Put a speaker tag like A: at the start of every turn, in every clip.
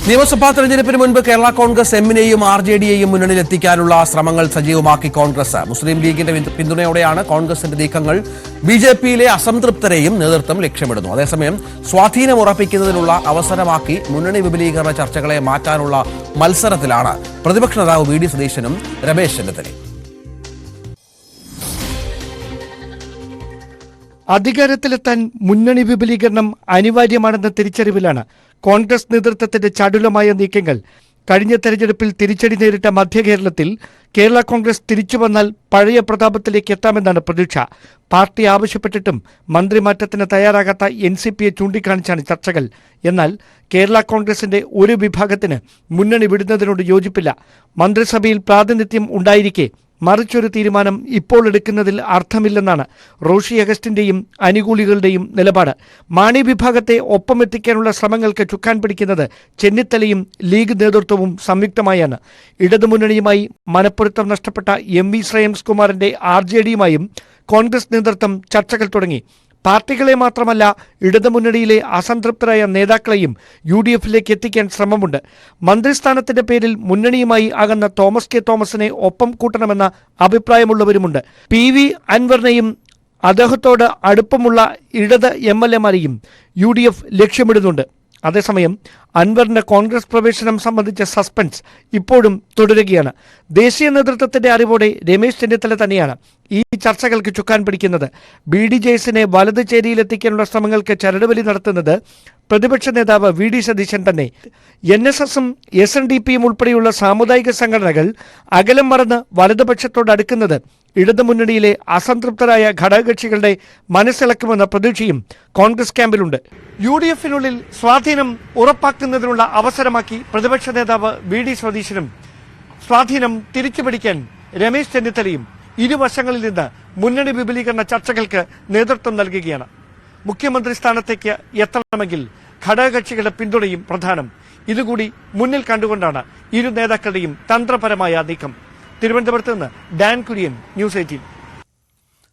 A: നിയമസഭാ തെരഞ്ഞെടുപ്പിന് മുൻപ് കേരള കോൺഗ്രസ് എമ്മിനെയും RJDയെയും മുന്നണിയിലെത്തിക്കാനുള്ള ശ്രമങ്ങൾ സജീവമാക്കി കോൺഗ്രസ്. മുസ്ലിം ലീഗിന്റെ പിന്തുണയോടെയാണ് കോൺഗ്രസിന്റെ നീക്കങ്ങൾ. BJPയിലെ അസംതൃപ്തരെയും നേതൃത്വം ലക്ഷ്യമിടുന്നു. അതേസമയം സ്വാധീനം ഉറപ്പിക്കുന്നതിനുള്ള അവസരമാക്കി മുന്നണി വിപുലീകരണ ചർച്ചകളെ മാറ്റാനുള്ള മത്സരത്തിലാണ് പ്രതിപക്ഷ നേതാവ് VD സതീശനും രമേശ് ചെന്നിത്തലയും.
B: അധികാരത്തിലെത്താൻ മുന്നണി വിപുലീകരണം അനിവാര്യമാണെന്ന തിരിച്ചറിവിലാണ് കോൺഗ്രസ് നേതൃത്വത്തിന്റെ ചടുലമായ നീക്കങ്ങൾ. കഴിഞ്ഞ തെരഞ്ഞെടുപ്പിൽ തിരിച്ചടി നേരിട്ട മധ്യകേരളത്തിൽ കേരള കോൺഗ്രസ് തിരിച്ചു വന്നാൽ പഴയ പ്രതാപത്തിലേക്ക് എത്താമെന്നാണ് പ്രതീക്ഷ. പാർട്ടി ആവശ്യപ്പെട്ടിട്ടും മന്ത്രിമാറ്റത്തിന് തയ്യാറാകാത്ത NCPയെ ചൂണ്ടിക്കാണിച്ചാണ് ചർച്ചകൾ. എന്നാൽ കേരള കോൺഗ്രസിന്റെ ഒരു വിഭാഗത്തിന് മുന്നണി വിടുന്നതിനോട് യോജിപ്പില്ല. മന്ത്രിസഭയിൽ പ്രാതിനിധ്യം ഉണ്ടായിരിക്കെ മറിച്ചൊരു തീരുമാനം ഇപ്പോൾ എടുക്കുന്നതിൽ അർത്ഥമില്ലെന്നാണ് റോഷി അഗസ്റ്റിന്റെയും അനുകൂലികളുടെയും നിലപാട്. മാണി വിഭാഗത്തെ ഒപ്പമെത്തിക്കാനുള്ള ശ്രമങ്ങൾക്ക് ചുക്കാൻ പിടിക്കുന്നത് ചെന്നിത്തലയും ലീഗ് നേതൃത്വവും സംയുക്തമായാണ്. ഇടതുമുന്നണിയുമായി മനപ്പൊരുത്തം നഷ്ടപ്പെട്ട MV ശ്രേയംസ്കുമാറിന്റെ RJDയുമായും കോൺഗ്രസ് നേതൃത്വം ചർച്ചകൾ തുടങ്ങി. പാർട്ടികളെ മാത്രമല്ല ഇടതുമുന്നണിയിലെ അസംതൃപ്തരായ നേതാക്കളെയും UDFിലേക്ക് എത്തിക്കാൻ ശ്രമമുണ്ട്. മന്ത്രിസ്ഥാനത്തിന്റെ പേരിൽ മുന്നണിയുമായി അകന്ന തോമസ് കെ തോമസിനെ ഒപ്പം കൂട്ടണമെന്ന അഭിപ്രായമുള്ളവരുമുണ്ട്. PV അൻവറിനെയും അദ്ദേഹത്തോട് അടുപ്പമുള്ള ഇടത് MLAമാരെയും UDF ലക്ഷ്യമിടുന്നുണ്ട്. അതേസമയം അൻവറിന്റെ കോൺഗ്രസ് പ്രവേശനം സംബന്ധിച്ച സസ്പെൻസ് ഇപ്പോഴും തുടരുകയാണ്. ദേശീയ നേതൃത്വത്തിന്റെ അറിവോടെ രമേശ് ചെന്നിത്തല തന്നെയാണ് ഈ ചർച്ചകൾക്ക് ചുക്കാൻ പിടിക്കുന്നത്. BDJSനെ വലത് ചേരിയിലെത്തിക്കാനുള്ള ശ്രമങ്ങൾക്ക് ചരടുവലി നടത്തുന്നത് പ്രതിപക്ഷ നേതാവ് VD സതീശൻ തന്നെ. NSSും SNDPയും ഉൾപ്പെടെയുള്ള സാമുദായിക സംഘടനകൾ അകലം മറന്ന് വലതുപക്ഷത്തോട് അടുക്കുന്നത് ഇടതുമുന്നണിയിലെ അസംതൃപ്തരായ ഘടകകക്ഷികളുടെ മനസ്സിളക്കുമെന്ന പ്രതീക്ഷയും കോൺഗ്രസ് ക്യാമ്പിലുണ്ട്. UDFിനുള്ളിൽ സ്വാധീനം ഉറപ്പാക്കുന്നതിനുള്ള അവസരമാക്കി പ്രതിപക്ഷ നേതാവ് VD സതീശനും സ്വാധീനം തിരിച്ചുപിടിക്കാൻ രമേശ് ചെന്നിത്തലയും ഇരുവശങ്ങളിൽ നിന്ന് മുന്നണി വിപുലീകരണ ചർച്ചകൾക്ക് നേതൃത്വം നൽകുകയാണ്. മുഖ്യമന്ത്രി സ്ഥാനത്തേക്ക് എത്തണമെങ്കിൽ ഘടകകക്ഷികളുടെ പിന്തുണയും പ്രധാനം. ഇതുകൂടി മുന്നിൽ കണ്ടുകൊണ്ടാണ് ഇരു നേതാക്കളുടെയും തന്ത്രപരമായ നീക്കം. തിരുവനന്തപുരത്ത് നിന്ന് Dan Kurian, News 18.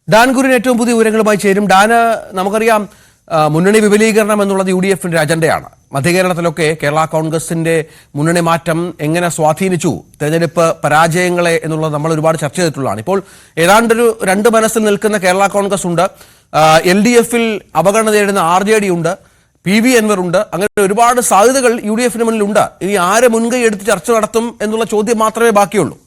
A: Dan Kurian ഏറ്റവും പുതിയ വിവരങ്ങളുമായി ചേരും. ഡാന്, നമുക്കറിയാം മുന്നണി വിപുലീകരണം എന്നുള്ളത് UDFിന്റെ അജണ്ടയാണ്. മധ്യകേരളത്തിലൊക്കെ കേരള കോൺഗ്രസിന്റെ മുന്നണി മാറ്റം എങ്ങനെ സ്വാധീനിച്ചു തെരഞ്ഞെടുപ്പ് പരാജയങ്ങളെ എന്നുള്ളത് നമ്മൾ ഒരുപാട് ചർച്ച ചെയ്തിട്ടുള്ളതാണ്. ഇപ്പോൾ ഏതാണ്ടൊരു രണ്ട് മനസ്സിൽ നിൽക്കുന്ന കേരള കോൺഗ്രസ് ഉണ്ട്, LDFിൽ അവഗണന നേടുന്ന RJD ഉണ്ട്, PV അൻവർ ഉണ്ട്. അങ്ങനെ ഒരുപാട് സാധ്യതകൾ UDFിന് മുന്നിലുണ്ട്. ഇനി ആരെ മുൻകൈ എടുത്ത് ചർച്ച നടത്തും എന്നുള്ള ചോദ്യം മാത്രമേ ബാക്കിയുള്ളൂ.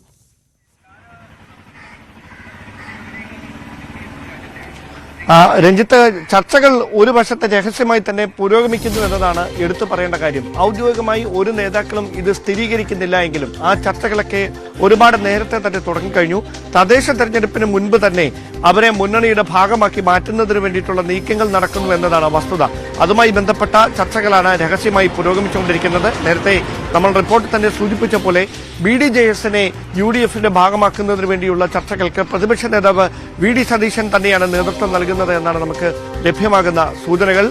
B: രഞ്ജിത്ത്, ചർച്ചകൾ ഒരു വശത്തെ രഹസ്യമായി തന്നെ പുരോഗമിക്കുന്നു എന്നതാണ് എടുത്തു പറയേണ്ട കാര്യം. ഔദ്യോഗികമായി ഒരു നേതാക്കളും ഇത് സ്ഥിരീകരിക്കുന്നില്ല എങ്കിലും ആ ചർച്ചകളൊക്കെ ഒരുപാട് നേരത്തെ തന്നെ തുടങ്ങിക്കഴിഞ്ഞു. തദ്ദേശ തെരഞ്ഞെടുപ്പിന് മുൻപ് തന്നെ അവരെ മുന്നണിയുടെ ഭാഗമാക്കി മാറ്റുന്നതിന് വേണ്ടിയിട്ടുള്ള നീക്കങ്ങൾ നടക്കുന്നു എന്നതാണ് വസ്തുത. അതുമായി ബന്ധപ്പെട്ട ചർച്ചകളാണ് രഹസ്യമായി പുരോഗമിച്ചുകൊണ്ടിരിക്കുന്നത്. നേരത്തെ നമ്മൾ റിപ്പോർട്ടിൽ തന്നെ സൂചിപ്പിച്ച പോലെ BDJSനെ UDFിന്റെ ഭാഗമാക്കുന്നതിന് വേണ്ടിയുള്ള ചർച്ചകൾക്ക് പ്രതിപക്ഷ നേതാവ് VD സതീശൻ തന്നെയാണ് നേതൃത്വം നൽകുന്നത് എന്നാണ് നമുക്ക് ലഭ്യമാകുന്ന സൂചനകൾ.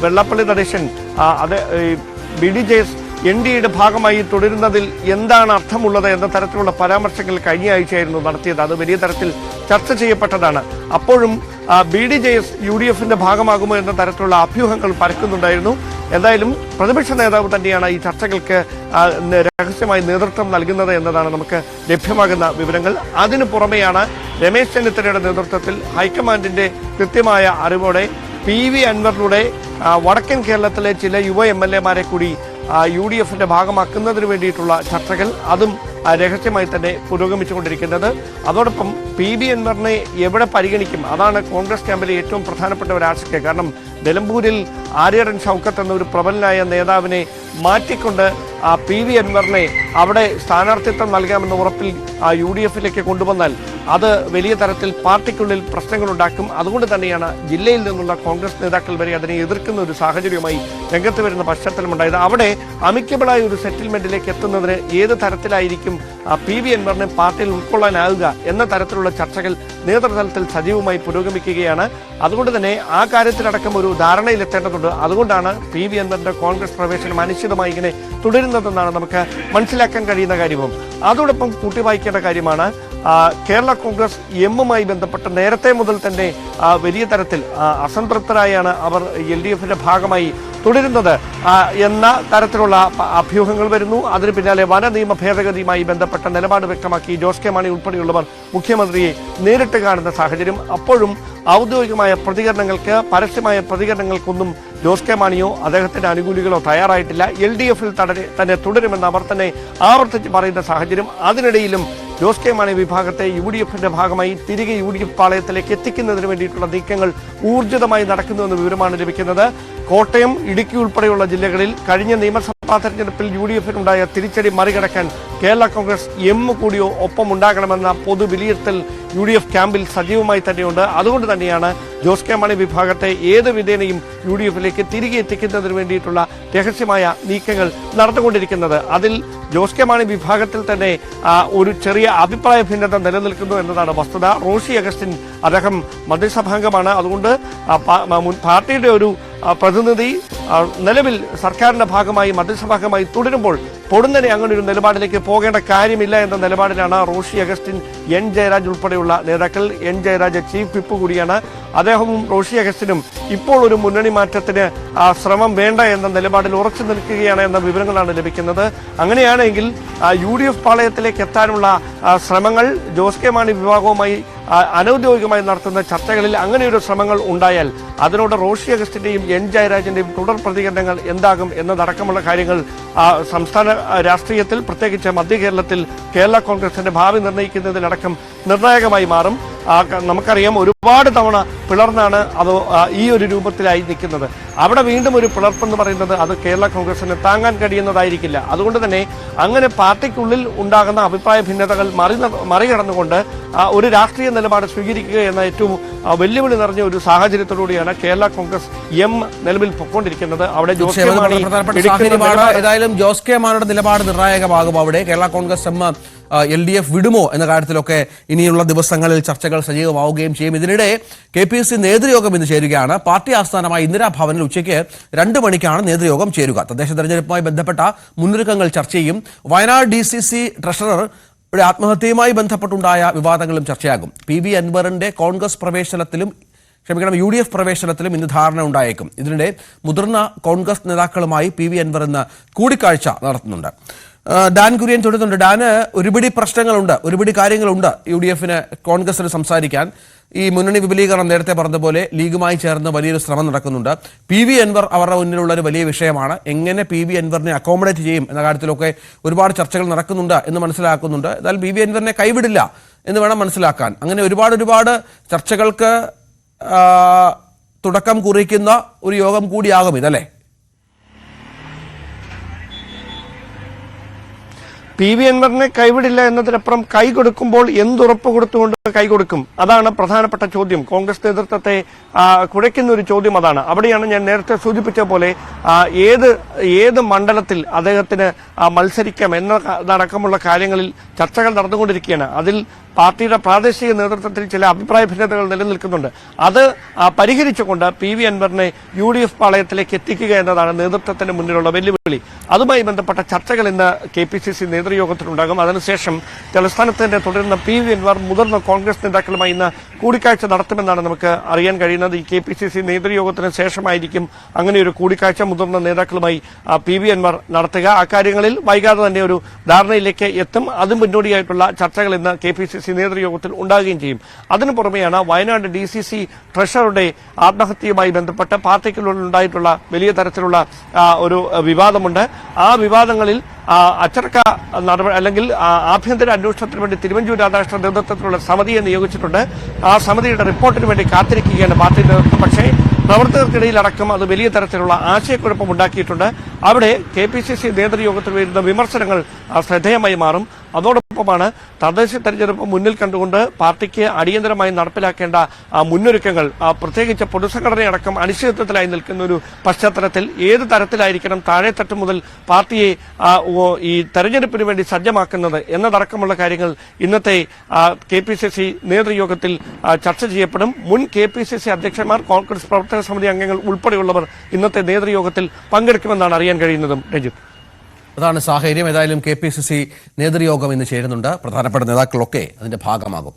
B: വെള്ളാപ്പള്ളി നടേശൻ BDJS NDAയുടെ ഭാഗമായി തുടരുന്നതിൽ എന്താണ് അർത്ഥമുള്ളത് എന്ന തരത്തിലുള്ള പരാമർശങ്ങൾ കഴിഞ്ഞ ആഴ്ചയായിരുന്നു നടത്തിയത്. അത് വലിയ തരത്തിൽ ചർച്ച ചെയ്യപ്പെട്ടതാണ്. അപ്പോഴും BDJS UDFിന്റെ ഭാഗമാകുമോ എന്ന തരത്തിലുള്ള അഭ്യൂഹങ്ങൾ പരക്കുന്നുണ്ടായിരുന്നു. എന്തായാലും പ്രതിപക്ഷ നേതാവ് തന്നെയാണ് ഈ ചർച്ചകൾക്ക് രഹസ്യമായി നേതൃത്വം നൽകുന്നത് എന്നതാണ് നമുക്ക് ലഭ്യമാകുന്ന വിവരങ്ങൾ. അതിനു പുറമെയാണ് രമേശ് ചെന്നിത്തലയുടെ നേതൃത്വത്തിൽ ഹൈക്കമാൻഡിന്റെ കൃത്യമായ അറിവോടെ PV അൻവറിലൂടെ വടക്കൻ കേരളത്തിലെ ചില യുവ MLAമാരെ കൂടി UDFിന്റെ ഭാഗമാക്കുന്നതിന് വേണ്ടിയിട്ടുള്ള ചർച്ചകൾ അതും രഹസ്യമായി തന്നെ പുരോഗമിച്ചുകൊണ്ടിരിക്കുന്നത്. അതോടൊപ്പം PV അൻവറിനെ എവിടെ പരിഗണിക്കും, അതാണ് കോൺഗ്രസ് ക്യാമ്പിലെ ഏറ്റവും പ്രധാനപ്പെട്ട ഒരു ആശങ്ക. കാരണം നിലമ്പൂരിൽ ആര്യടൻ ഷൗക്കത്ത് എന്ന ഒരു പ്രബലനായ നേതാവിനെ മാറ്റിക്കൊണ്ട് PV അൻവറിനെ അവിടെ സ്ഥാനാർത്ഥിത്വം നൽകാമെന്ന ഉറപ്പിൽ UDFിലേക്ക് കൊണ്ടുവന്നാൽ അത് വലിയ തരത്തിൽ പാർട്ടിക്കുള്ളിൽ പ്രശ്നങ്ങളുണ്ടാക്കും. അതുകൊണ്ട് തന്നെയാണ് ജില്ലയിൽ നിന്നുള്ള കോൺഗ്രസ് നേതാക്കൾ വരെ അതിനെ എതിർക്കുന്ന ഒരു സാഹചര്യവുമായി രംഗത്ത് വരുന്ന പശ്ചാത്തലമുണ്ടായത്. അവിടെ അമിക്കബിളായ ഒരു സെറ്റിൽമെന്റിലേക്ക് എത്തുന്നതിന് ഏത് തരത്തിലായിരിക്കും PV അൻവറിനെ പാർട്ടിയിൽ ഉൾക്കൊള്ളാനാവുക എന്ന തരത്തിലുള്ള ചർച്ചകൾ നേതൃതലത്തിൽ സജീവമായി പുരോഗമിക്കുകയാണ്. അതുകൊണ്ട് തന്നെ ആ കാര്യത്തിലടക്കം ഒരു ധാരണയിലെത്തേണ്ടതുണ്ട്. അതുകൊണ്ടാണ് PV അൻവറിന്റെ കോൺഗ്രസ് പ്രവേശനം അനിശ്ചിതമായി ഇങ്ങനെ തുടരുന്നതെന്നാണ് നമുക്ക് മനസ്സിലാക്കാൻ കഴിയുന്ന കാര്യവും. അതോടൊപ്പം കൂട്ടി വായിക്കേണ്ട കാര്യമാണ്
C: കേരള കോൺഗ്രസ് എമ്മുമായി ബന്ധപ്പെട്ട് നേരത്തെ മുതൽ തന്നെ വലിയ തരത്തിൽ അസംതൃപ്തരായാണ് അവർ LDFന്റെ ഭാഗമായി തുടരുന്നത് എന്ന തരത്തിലുള്ള അഭ്യൂഹങ്ങൾ വരുന്നു. അതിന് പിന്നാലെ വന നിയമ ഭേദഗതിയുമായി ബന്ധപ്പെട്ട നിലപാട് വ്യക്തമാക്കി ജോസ് കെ മാണി ഉൾപ്പെടെയുള്ളവർ മുഖ്യമന്ത്രിയെ നേരിട്ട് കാണുന്ന സാഹചര്യം. അപ്പോഴും ഔദ്യോഗികമായ പ്രതികരണങ്ങൾക്ക്, പരസ്യമായ പ്രതികരണങ്ങൾക്കൊന്നും ജോസ് കെ മാണിയോ അദ്ദേഹത്തിന്റെ അനുകൂലികളോ തയ്യാറായിട്ടില്ല. LDFൽ തന്നെ തുടരുമെന്ന് അവർ തന്നെ ആവർത്തിച്ച് പറയുന്ന സാഹചര്യം. അതിനിടയിലും ജോസ് കെ മാണി വിഭാഗത്തെ UDFന്റെ ഭാഗമായി തിരികെ UDF പാളയത്തിലേക്ക് എത്തിക്കുന്നതിന് വേണ്ടിയിട്ടുള്ള നീക്കങ്ങൾ ഊർജിതമായി നടക്കുന്നുവെന്ന വിവരമാണ് ലഭിക്കുന്നത്. കോട്ടയം, ഇടുക്കി ഉൾപ്പെടെയുള്ള ജില്ലകളിൽ കഴിഞ്ഞ നിയമസഭാ തെരഞ്ഞെടുപ്പിൽ UDFനുണ്ടായ തിരിച്ചടി മറികടക്കാൻ കേരള കോൺഗ്രസ് എം കൂടിയോ ഒപ്പമുണ്ടാകണമെന്ന പൊതു വിലയിരുത്തൽ UDF ക്യാമ്പിൽ സജീവമായി തന്നെയുണ്ട്. അതുകൊണ്ട് തന്നെയാണ് ജോസ് കെ മാണി വിഭാഗത്തെ ഏത് വിധേനയും UDFിലേക്ക് തിരികെ എത്തിക്കുന്നതിന് വേണ്ടിയിട്ടുള്ള രഹസ്യമായ നീക്കങ്ങൾ നടന്നുകൊണ്ടിരിക്കുന്നത്. അതിൽ ജോസ് കെ മാണി വിഭാഗത്തിൽ തന്നെ ഒരു ചെറിയ അഭിപ്രായ ഭിന്നത നിലനിൽക്കുന്നു എന്നതാണ് വസ്തുത. റോഷി അഗസ്റ്റിൻ അദ്ദേഹം മന്ത്രിസഭാംഗമാണ്. അതുകൊണ്ട് പാർട്ടിയുടെ ഒരു പ്രതിനിധി നിലവിൽ സർക്കാരിന്റെ ഭാഗമായി മന്ത്രിസഭാംഗമായി തുടരുമ്പോൾ പൊടുന്നനെ അങ്ങനെ ഒരു നിലപാടിലേക്ക് പോകേണ്ട കാര്യമില്ല എന്ന നിലപാടിലാണ് റോഷി അഗസ്റ്റിൻ, N ജയരാജ് ഉൾപ്പെടെയുള്ള നേതാക്കൾ. N ജയരാജ് ചീഫ് വിപ്പ് കൂടിയാണ്. അദ്ദേഹവും റോഷി അഗസ്റ്റിനും ഇപ്പോൾ ഒരു മുന്നണി മാറ്റത്തിന് ശ്രമം വേണ്ട എന്ന നിലപാടിൽ ഉറച്ചു നിൽക്കുകയാണ് എന്ന വിവരങ്ങളാണ് ലഭിക്കുന്നത്. അങ്ങനെയാണെങ്കിൽ UDF പാളയത്തിലേക്ക് എത്താനുള്ള ശ്രമങ്ങൾ ജോസ് കെ മാണി വിഭാഗവുമായി അനൌദ്യോഗികമായി നടത്തുന്ന ചർച്ചകളിൽ അങ്ങനെയൊരു ശ്രമങ്ങൾ ഉണ്ടായാൽ അതിനോട് റോഷി അഗസ്റ്റിന്റെയും N ജയരാജിന്റെയും തുടർ പ്രതികരണങ്ങൾ എന്താകും എന്നതടക്കമുള്ള കാര്യങ്ങൾ സംസ്ഥാന രാഷ്ട്രീയത്തിൽ, പ്രത്യേകിച്ച് മധ്യ കേരളത്തിൽ കേരള കോൺഗ്രസിന്റെ ഭാവി നിർണ്ണയിക്കുന്നതിലടക്കം നിർണായകമായി മാറും. നമുക്കറിയാം, ഒരുപാട് തവണ പിളർന്നാണ് അത് ഈ ഒരു രൂപത്തിലായി നിൽക്കുന്നത്. അവിടെ വീണ്ടും ഒരു പിളർപ്പെന്ന് പറയുന്നത് അത് കേരള കോൺഗ്രസിന് താങ്ങാൻ കഴിയുന്നതായിരിക്കില്ല. അതുകൊണ്ട് തന്നെ അങ്ങനെ പാർട്ടിക്കുള്ളിൽ ഉണ്ടാകുന്ന അഭിപ്രായ ഭിന്നതകൾ മറികടന്നുകൊണ്ട് ഒരു രാഷ്ട്രീയ നിലപാട് സ്വീകരിക്കുക എന്ന ഏറ്റവും വെല്ലുവിളി നിറഞ്ഞ ഒരു സാഹചര്യത്തിലൂടെയാണ് കേരള കോൺഗ്രസ് എം നിലവിൽ പൊക്കോണ്ടിരിക്കുന്നത്. അവിടെ ജോസ് കെ മാണി
A: ഏതായാലും ജോസ് കെ മാണിയുടെ നിലപാട് നിർണായകമാകും. അവിടെ കേരള കോൺഗ്രസ് എം LDF വിടുമോ എന്ന കാര്യത്തിലൊക്കെ ഇനിയുള്ള ദിവസങ്ങളിൽ ചർച്ചകൾ സജീവമാവുകയും ചെയ്യും. ഇതിനിടെ KPCC നേതൃയോഗം ഇന്ന് ചേരുകയാണ്. പാർട്ടി ആസ്ഥാനമായ ഇന്ദിരാഭവനിൽ ഉച്ചയ്ക്ക് 2 മണിക്കാണ് നേതൃയോഗം ചേരുക. തദ്ദേശ തെരഞ്ഞെടുപ്പുമായി ബന്ധപ്പെട്ട മുന്നൊരുക്കങ്ങൾ ചർച്ച ചെയ്യും. വയനാട് DCC ട്രഷറർ ആത്മഹത്യയുമായി ബന്ധപ്പെട്ടുണ്ടായ വിവാദങ്ങളും ചർച്ചയാകും. PV അൻവറിന്റെ കോൺഗ്രസ് പ്രവേശനത്തിലും UDF പ്രവേശനത്തിലും ഇന്ന് ധാരണ ഉണ്ടായേക്കും. ഇതിനിടെ മുതിർന്ന കോൺഗ്രസ് നേതാക്കളുമായി PV അൻവർ ഇന്ന് കൂടിക്കാഴ്ച നടത്തുന്നുണ്ട്. ഡാൻ കുര്യൻ തുടരുന്നുണ്ട്. ഡാന് ഒരുപിടി പ്രശ്നങ്ങളുണ്ട്, ഒരുപിടി കാര്യങ്ങളുണ്ട് UDFന് കോൺഗ്രസിന് സംസാരിക്കാൻ. ഈ മുന്നണി വിപുലീകരണം നേരത്തെ പറഞ്ഞതുപോലെ ലീഗുമായി ചേർന്ന് വലിയൊരു ശ്രമം നടക്കുന്നുണ്ട്. PV അൻവർ അവരുടെ മുന്നിലുള്ള ഒരു വലിയ വിഷയമാണ്. എങ്ങനെ PV അൻവറിനെ അക്കോമഡേറ്റ് ചെയ്യും എന്ന കാര്യത്തിലൊക്കെ ഒരുപാട് ചർച്ചകൾ നടക്കുന്നുണ്ട് എന്ന് മനസ്സിലാക്കുന്നുണ്ട്. എന്നാൽ PV അൻവറിനെ കൈവിടില്ല എന്ന് വേണം മനസ്സിലാക്കാൻ. അങ്ങനെ ഒരുപാട് ചർച്ചകൾക്ക് തുടക്കം കുറിക്കുന്ന ഒരു യോഗം കൂടിയാകും ഇതല്ലേ?
C: PV അൻവറിനെ കൈവിടില്ല എന്നതിനപ്പുറം കൈ കൊടുക്കുമ്പോൾ എന്തുറപ്പ് കൊടുത്തുകൊണ്ട് കൈ കൊടുക്കും? അതാണ് പ്രധാനപ്പെട്ട ചോദ്യം. കോൺഗ്രസ് നേതൃത്വത്തെ കുഴയ്ക്കുന്ന ഒരു ചോദ്യം അതാണ്. അവിടെയാണ് ഞാൻ നേരത്തെ സൂചിപ്പിച്ച പോലെ ഏത് മണ്ഡലത്തിൽ അദ്ദേഹത്തിന് മത്സരിക്കാം എന്നതടക്കമുള്ള കാര്യങ്ങളിൽ ചർച്ചകൾ നടന്നുകൊണ്ടിരിക്കുകയാണ്. അതിൽ പാർട്ടിയുടെ പ്രാദേശിക നേതൃത്വത്തിൽ ചില അഭിപ്രായ ഭിന്നതകൾ നിലനിൽക്കുന്നുണ്ട്. അത് പരിഹരിച്ചുകൊണ്ട് PV അൻവറിനെ UDF പാളയത്തിലേക്ക് എത്തിക്കുക എന്നതാണ് നേതൃത്വത്തിന് മുന്നിലുള്ള വെല്ലുവിളി. അതുമായി ബന്ധപ്പെട്ട ചർച്ചകൾ ഇന്ന് KPCC നേതൃയോഗത്തിലുണ്ടാകും. അതിനുശേഷം തലസ്ഥാനത്ത് തുടരുന്ന PV അൻവർ മുതിർന്ന കോൺഗ്രസ് നേതാക്കളുമായി ഇന്ന് കൂടിക്കാഴ്ച നടത്തുമെന്നാണ് നമുക്ക് അറിയാൻ കഴിയുന്നത്. ഈ KPCC നേതൃയോഗത്തിന് ശേഷമായിരിക്കും അങ്ങനെയൊരു കൂടിക്കാഴ്ച മുതിർന്ന നേതാക്കളുമായി PV അൻവർ നടത്തുക. അക്കാര്യങ്ങളിൽ വൈകാതെ തന്നെ ഒരു ധാരണയിലേക്ക് എത്തും. അതും മുന്നോടിയായിട്ടുള്ള ചർച്ചകൾ ഇന്ന് KPCC നേതൃയോഗത്തിൽ ഉണ്ടാകുകയും ചെയ്യും. അതിനു പുറമെയാണ് വയനാട് DCC ട്രഷറുടെ ആത്മഹത്യയുമായി ബന്ധപ്പെട്ട് പാർട്ടിക്കുള്ളിൽ ഉണ്ടായിട്ടുള്ള വലിയ തരത്തിലുള്ള ഒരു വിവാദമുണ്ട്. ആ വിവാദങ്ങളിൽ അച്ചടക്ക നടപടി അല്ലെങ്കിൽ ആഭ്യന്തര അന്വേഷണത്തിന് വേണ്ടി തിരുവഞ്ചൂർ രാധാകൃഷ്ണൻ നേതൃത്വത്തിലുള്ള സമിതിയെ നിയോഗിച്ചിട്ടുണ്ട്. ആ സമിതിയുടെ റിപ്പോർട്ടിന് വേണ്ടി കാത്തിരിക്കുകയാണ് പാർട്ടി നേതൃത്വം. പക്ഷേ പ്രവർത്തകർക്കിടയിലടക്കം അത് വലിയ തരത്തിലുള്ള ആശയക്കുഴപ്പമുണ്ടാക്കിയിട്ടുണ്ട്. അവിടെ KPCC നേതൃയോഗത്തിൽ വരുന്ന വിമർശനങ്ങൾ ശ്രദ്ധേയമായി മാറും. അതോടൊപ്പമാണ് തദ്ദേശ തെരഞ്ഞെടുപ്പ് മുന്നിൽ കണ്ടുകൊണ്ട് പാർട്ടിക്ക് അടിയന്തരമായി നടപ്പിലാക്കേണ്ട മുന്നൊരുക്കങ്ങൾ, പ്രത്യേകിച്ച് പൊതുസംഘടനയടക്കം അനിശ്ചിതത്വത്തിലായി നിൽക്കുന്ന ഒരു പശ്ചാത്തലത്തിൽ ഏത് തരത്തിലായിരിക്കണം താഴെത്തട്ട് മുതൽ പാർട്ടിയെ ഈ തെരഞ്ഞെടുപ്പിന് വേണ്ടി സജ്ജമാക്കുന്നത് എന്നതടക്കമുള്ള കാര്യങ്ങൾ ഇന്നത്തെ KPCC നേതൃയോഗത്തിൽ ചർച്ച ചെയ്യപ്പെടും. മുൻ KPCC അധ്യക്ഷന്മാർ, കോൺഗ്രസ് പ്രവർത്തക സമിതി അംഗങ്ങൾ ഉൾപ്പെടെയുള്ളവർ ഇന്നത്തെ നേതൃയോഗത്തിൽ പങ്കെടുക്കുമെന്നാണ് അറിയാൻ കഴിയുന്നതും. രഞ്ജിത്ത്.
A: അതാണ് സാഹചര്യം. ഏതായാലും KPCC നേതൃയോഗം ഇന്ന് ചേരുന്നുണ്ട്. പ്രധാനപ്പെട്ട നേതാക്കളൊക്കെ അതിന്റെ ഭാഗമാകും.